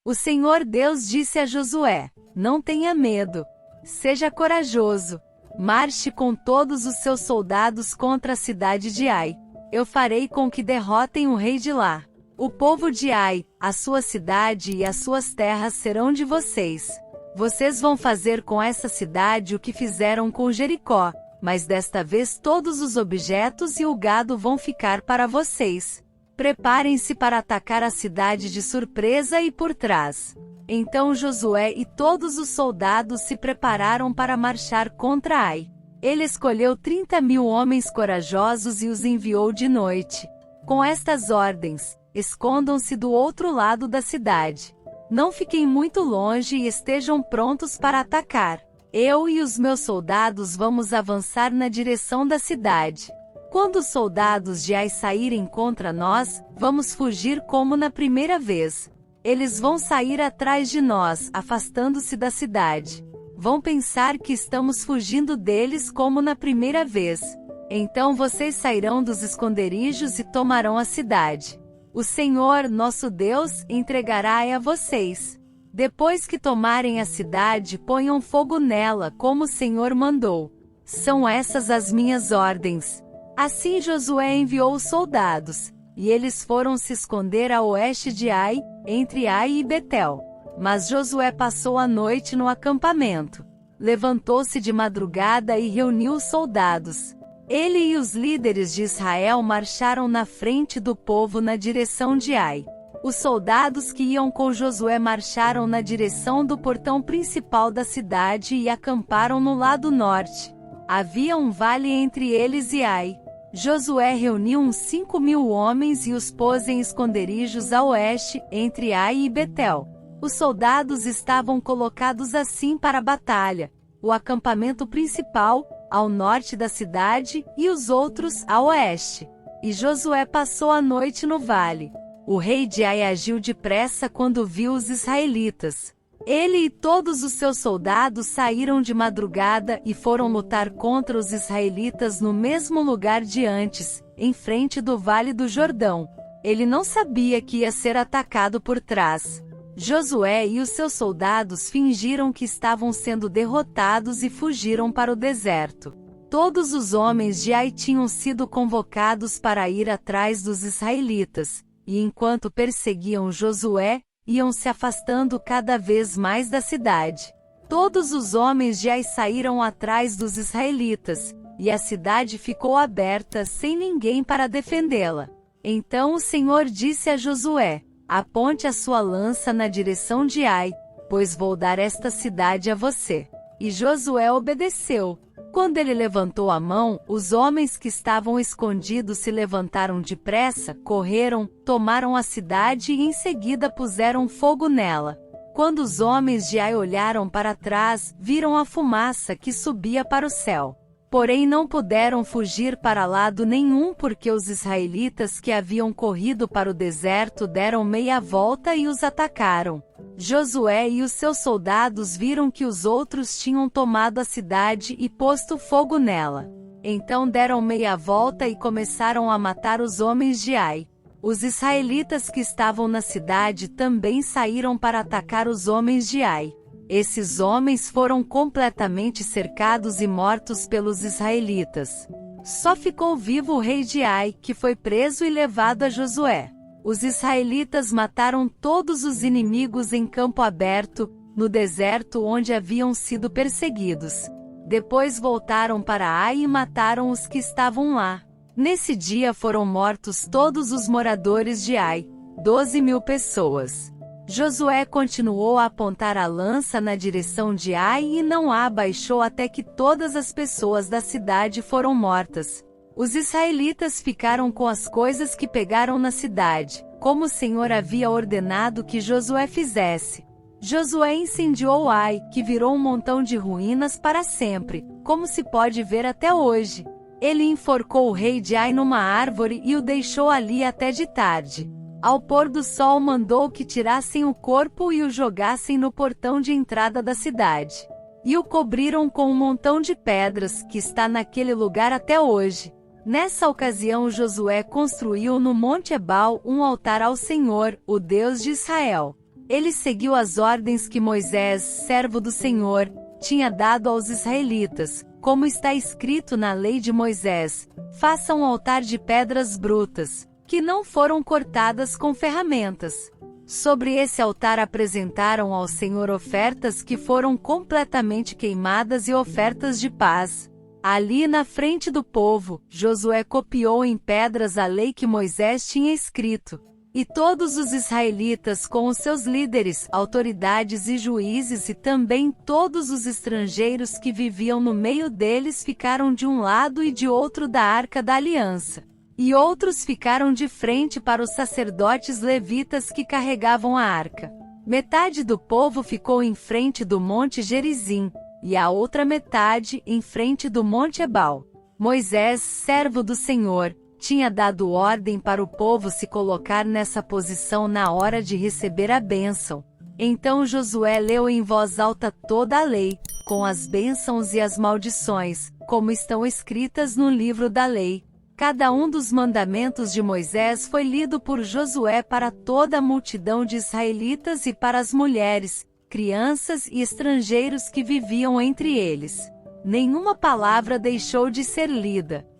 O Senhor Deus disse a Josué: Não tenha medo. Seja corajoso. Marche com todos os seus soldados contra a cidade de Ai. Eu farei com que derrotem o rei de lá. O povo de Ai, a sua cidade e as suas terras serão de vocês. Vocês vão fazer com essa cidade o que fizeram com Jericó, mas desta vez todos os objetos e o gado vão ficar para vocês. Preparem-se para atacar a cidade de surpresa e por trás. Então Josué e todos os soldados se prepararam para marchar contra Ai. Ele escolheu 30.000 homens corajosos e os enviou de noite. Com estas ordens: escondam-se do outro lado da cidade. Não fiquem muito longe e estejam prontos para atacar. Eu e os meus soldados vamos avançar na direção da cidade. Quando os soldados de Ai saírem contra nós, vamos fugir como na primeira vez. Eles vão sair atrás de nós, afastando-se da cidade. Vão pensar que estamos fugindo deles como na primeira vez. Então vocês sairão dos esconderijos e tomarão a cidade. O Senhor, nosso Deus, entregará a vocês. Depois que tomarem a cidade, ponham fogo nela, como o Senhor mandou. São essas as minhas ordens. Assim Josué enviou os soldados, e eles foram se esconder a oeste de Ai, entre Ai e Betel. Mas Josué passou a noite no acampamento. Levantou-se de madrugada e reuniu os soldados. Ele e os líderes de Israel marcharam na frente do povo na direção de Ai. Os soldados que iam com Josué marcharam na direção do portão principal da cidade e acamparam no lado norte. Havia um vale entre eles e Ai. Josué reuniu uns 5.000 homens e os pôs em esconderijos a oeste, entre Ai e Betel. Os soldados estavam colocados assim para a batalha: o acampamento principal, ao norte da cidade, e os outros, a oeste. E Josué passou a noite no vale. O rei de Ai agiu depressa quando viu os israelitas. Ele e todos os seus soldados saíram de madrugada e foram lutar contra os israelitas no mesmo lugar de antes, em frente do Vale do Jordão. Ele não sabia que ia ser atacado por trás. Josué e os seus soldados fingiram que estavam sendo derrotados e fugiram para o deserto. Todos os homens de Ai tinham sido convocados para ir atrás dos israelitas, e enquanto perseguiam Josué, iam se afastando cada vez mais da cidade. Todos os homens de Ai saíram atrás dos israelitas, e a cidade ficou aberta sem ninguém para defendê-la. Então o Senhor disse a Josué: Aponte a sua lança na direção de Ai, pois vou dar esta cidade a você. E Josué obedeceu. Quando ele levantou a mão, os homens que estavam escondidos se levantaram depressa, correram, tomaram a cidade e em seguida puseram fogo nela. Quando os homens de Ai olharam para trás, viram a fumaça que subia para o céu. Porém não puderam fugir para lado nenhum porque os israelitas que haviam corrido para o deserto deram meia volta e os atacaram. Josué e os seus soldados viram que os outros tinham tomado a cidade e posto fogo nela. Então deram meia volta e começaram a matar os homens de Ai. Os israelitas que estavam na cidade também saíram para atacar os homens de Ai. Esses homens foram completamente cercados e mortos pelos israelitas. Só ficou vivo o rei de Ai, que foi preso e levado a Josué. Os israelitas mataram todos os inimigos em campo aberto, no deserto onde haviam sido perseguidos. Depois voltaram para Ai e mataram os que estavam lá. Nesse dia foram mortos todos os moradores de Ai, 12.000 pessoas. Josué continuou a apontar a lança na direção de Ai e não a abaixou até que todas as pessoas da cidade foram mortas. Os israelitas ficaram com as coisas que pegaram na cidade, como o Senhor havia ordenado que Josué fizesse. Josué incendiou Ai, que virou um montão de ruínas para sempre, como se pode ver até hoje. Ele enforcou o rei de Ai numa árvore e o deixou ali até de tarde. Ao pôr do sol mandou que tirassem o corpo e o jogassem no portão de entrada da cidade. E o cobriram com um montão de pedras, que está naquele lugar até hoje. Nessa ocasião Josué construiu no Monte Ebal um altar ao Senhor, o Deus de Israel. Ele seguiu as ordens que Moisés, servo do Senhor, tinha dado aos israelitas, como está escrito na lei de Moisés: faça um altar de pedras brutas, que não foram cortadas com ferramentas. Sobre esse altar apresentaram ao Senhor ofertas que foram completamente queimadas e ofertas de paz. Ali na frente do povo, Josué copiou em pedras a lei que Moisés tinha escrito. E todos os israelitas com os seus líderes, autoridades e juízes e também todos os estrangeiros que viviam no meio deles ficaram de um lado e de outro da Arca da Aliança. E outros ficaram de frente para os sacerdotes levitas que carregavam a arca. Metade do povo ficou em frente do monte Gerizim, e a outra metade em frente do monte Ebal. Moisés, servo do Senhor, tinha dado ordem para o povo se colocar nessa posição na hora de receber a bênção. Então Josué leu em voz alta toda a lei, com as bênçãos e as maldições, como estão escritas no livro da lei. Cada um dos mandamentos de Moisés foi lido por Josué para toda a multidão de israelitas e para as mulheres, crianças e estrangeiros que viviam entre eles. Nenhuma palavra deixou de ser lida.